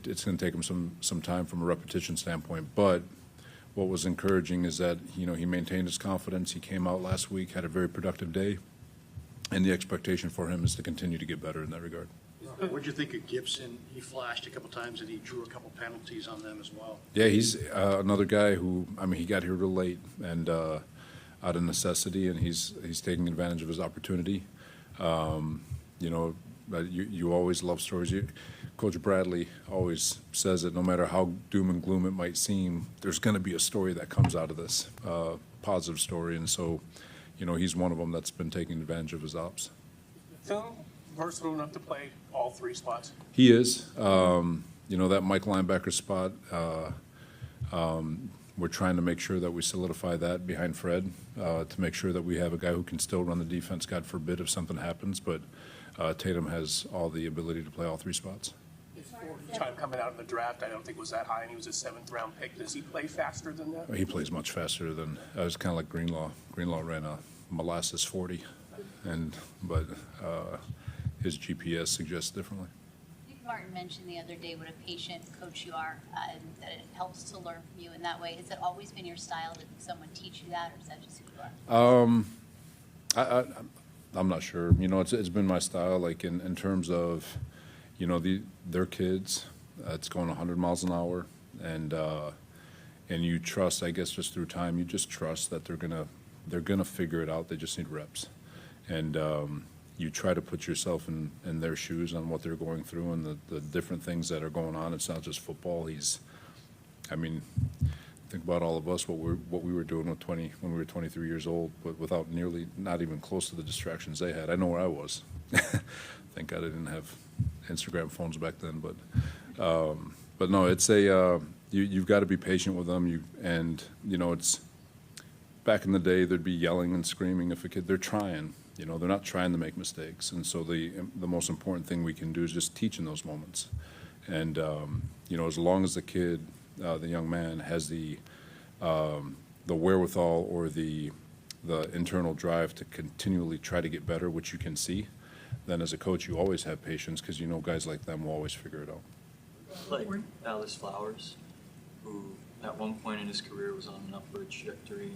it's going to take him some time from a repetition standpoint. But what was encouraging is that he maintained his confidence. He came out last week, had a very productive day, and the expectation for him is to continue to get better in that regard. What did you think of Gibson? He flashed a couple times and he drew a couple penalties on them as well. Yeah, he's another guy who, he got here real late and out of necessity, and he's taking advantage of his opportunity. You always love stories. Coach Bradley always says that no matter how doom and gloom it might seem, there's going to be a story that comes out of this, positive story. And so, he's one of them that's been taking advantage of his ops. So versatile enough to play all three spots. He is. That Mike linebacker spot, we're trying to make sure that we solidify that behind Fred to make sure that we have a guy who can still run the defense, God forbid, if something happens. But Tatum has all the ability to play all three spots. His time coming out in the draft, I don't think was that high, and he was a seventh-round pick. Does he play faster than that? He plays much faster than – it was kind of like Greenlaw. Greenlaw ran a molasses 40, but his GPS suggests differently. I think Martin mentioned the other day what a patient coach you are, and that it helps to learn from you in that way. Has it always been your style? Did someone teach you that, or is that just who you are? I'm not sure. It's been my style. Like in terms of, their kids. It's going 100 miles an hour, and you trust. I guess just through time, you just trust that they're gonna figure it out. They just need reps, and you try to put yourself in their shoes on what they're going through and the different things that are going on. It's not just football. Think about all of us, what we were doing when we were 23 years old, but without not even close to the distractions they had. I know where I was. Thank God I didn't have Instagram phones back then, but no, it's you've got to be patient with them. It's back in the day there'd be yelling and screaming if a kid, they're trying. They're not trying to make mistakes, and so the most important thing we can do is just teach in those moments, and as long as the kid. The young man has the wherewithal or the internal drive to continually try to get better, which you can see, then as a coach you always have patience because guys like them will always figure it out. Like Dallas Flowers, who at one point in his career was on an upward trajectory.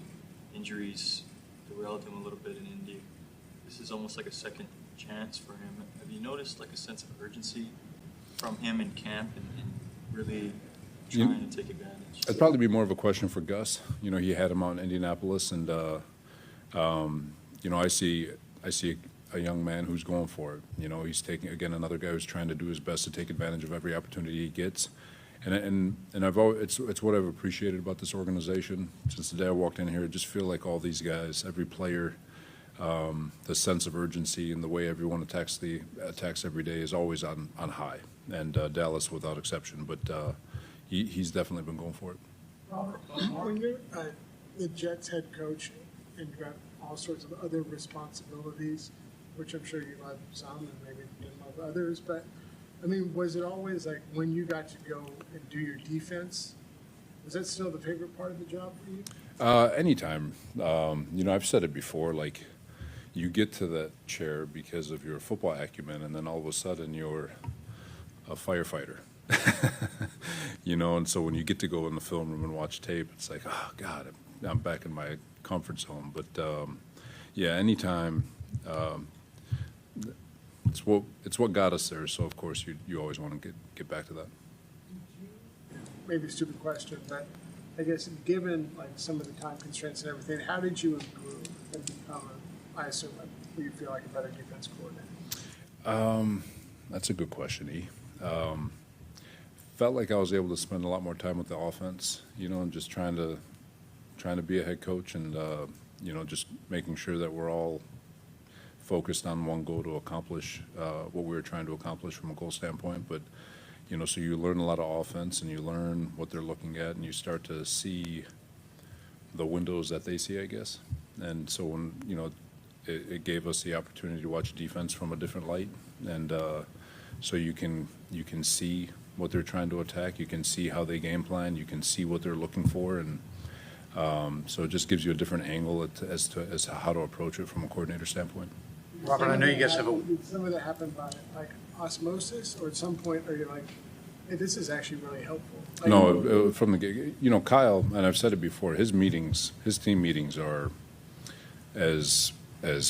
Injuries derailed him a little bit in Indy. This is almost like a second chance for him. Have you noticed like a sense of urgency from him in camp and really trying to take advantage? It'd probably be more of a question for Gus. He had him out in Indianapolis, and I see a young man who's going for it. He's taking again another guy who's trying to do his best to take advantage of every opportunity he gets, and it's what I've appreciated about this organization since the day I walked in here. I just feel like all these guys, every player, the sense of urgency and the way everyone attacks every day is always on high, and Dallas without exception, but. He's definitely been going for it. When you're the Jets head coach and you got all sorts of other responsibilities, which I'm sure you love some and maybe didn't love others, but was it always like when you got to go and do your defense, was that still the favorite part of the job for you? Anytime. I've said it before, like you get to that chair because of your football acumen, and then all of a sudden you're a firefighter. And so when you get to go in the film room and watch tape, it's like, oh God, I'm back in my comfort zone. But anytime, it's what got us there. So of course you always want to get back to that. Maybe a stupid question, but I guess given like some of the time constraints and everything, how did you improve and become, I assume, you feel like a better defense coordinator? That's a good question, E. Felt like I was able to spend a lot more time with the offense, and just trying to be a head coach and, just making sure that we're all focused on one goal to accomplish what we were trying to accomplish from a goal standpoint. But, so you learn a lot of offense and you learn what they're looking at and you start to see the windows that they see, I guess. And so when, it gave us the opportunity to watch defense from a different light. And so you can see what they're trying to attack. You can see how they game plan. You can see what they're looking for, and so it just gives you a different angle as to how to approach it from a coordinator standpoint. Robert, I know you guys have Did some of that happen by like osmosis, or at some point are you like, Hey, this is actually really helpful. No, from the gig, Kyle, and I've said it before, his team meetings are as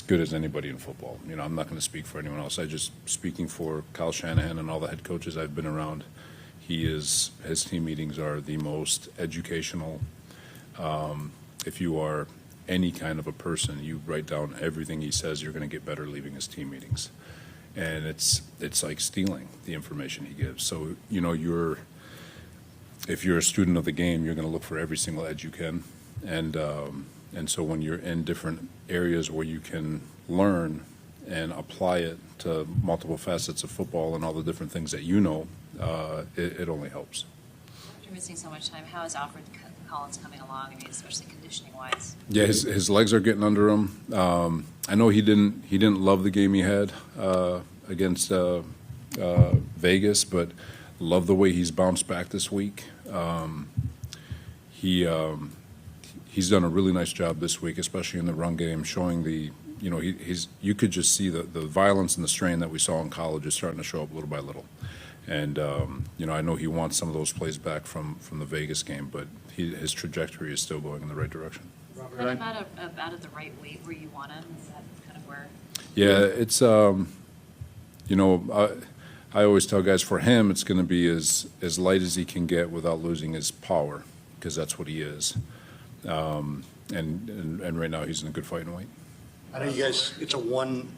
good as anybody in football. I'm not going to speak for anyone else. I just speaking for Kyle Shanahan and all the head coaches I've been around. His team meetings are the most educational. If you are any kind of a person, you write down everything he says, you're going to get better leaving his team meetings. And it's like stealing the information he gives. So, if you're a student of the game, you're going to look for every single edge you can. And so when you're in different areas where you can learn and apply it to multiple facets of football and all the different things that it only helps. You're missing so much time. How is Alfred Collins coming along? I mean, especially conditioning wise. Yeah, his legs are getting under him. I know he didn't love the game he had against Vegas, but love the way he's bounced back this week. He's done a really nice job this week, especially in the run game, showing you could just see the violence and the strain that we saw in college is starting to show up little by little. And, I know he wants some of those plays back from the Vegas game, but his trajectory is still going in the right direction. Kind of out of the right weight where you want him? Is that kind of where? Yeah, it's, I always tell guys for him it's going to be as light as he can get without losing his power, because that's what he is. And right now he's in a good fighting weight. I know you guys, it's a one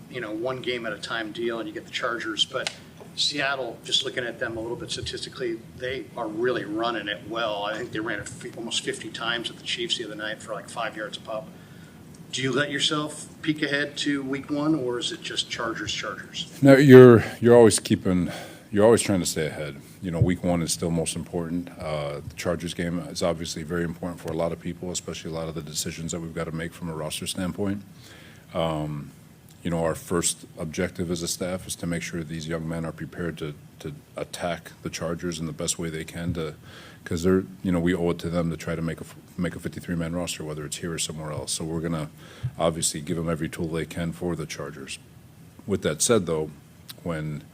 game at a time deal, and you get the Chargers, but Seattle, just looking at them a little bit statistically, they are really running it well. I think they ran it almost 50 times at the Chiefs the other night for like 5 yards a pop. Do you let yourself peek ahead to week one, or is it just Chargers? No, you're always trying to stay ahead. Week one is still most important. The Chargers game is obviously very important for a lot of people, especially a lot of the decisions that we've got to make from a roster standpoint. Our first objective as a staff is to make sure these young men are prepared to attack the Chargers in the best way they can, because we owe it to them to try to make a 53-man roster, whether it's here or somewhere else. So we're going to obviously give them every tool they can for the Chargers. With that said, though, when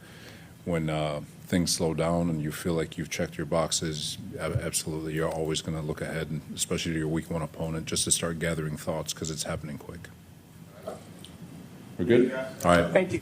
things slow down and you feel like you've checked your boxes, absolutely, you're always going to look ahead, and especially to your week one opponent, just to start gathering thoughts, because it's happening quick. We're good? All right. Thank you.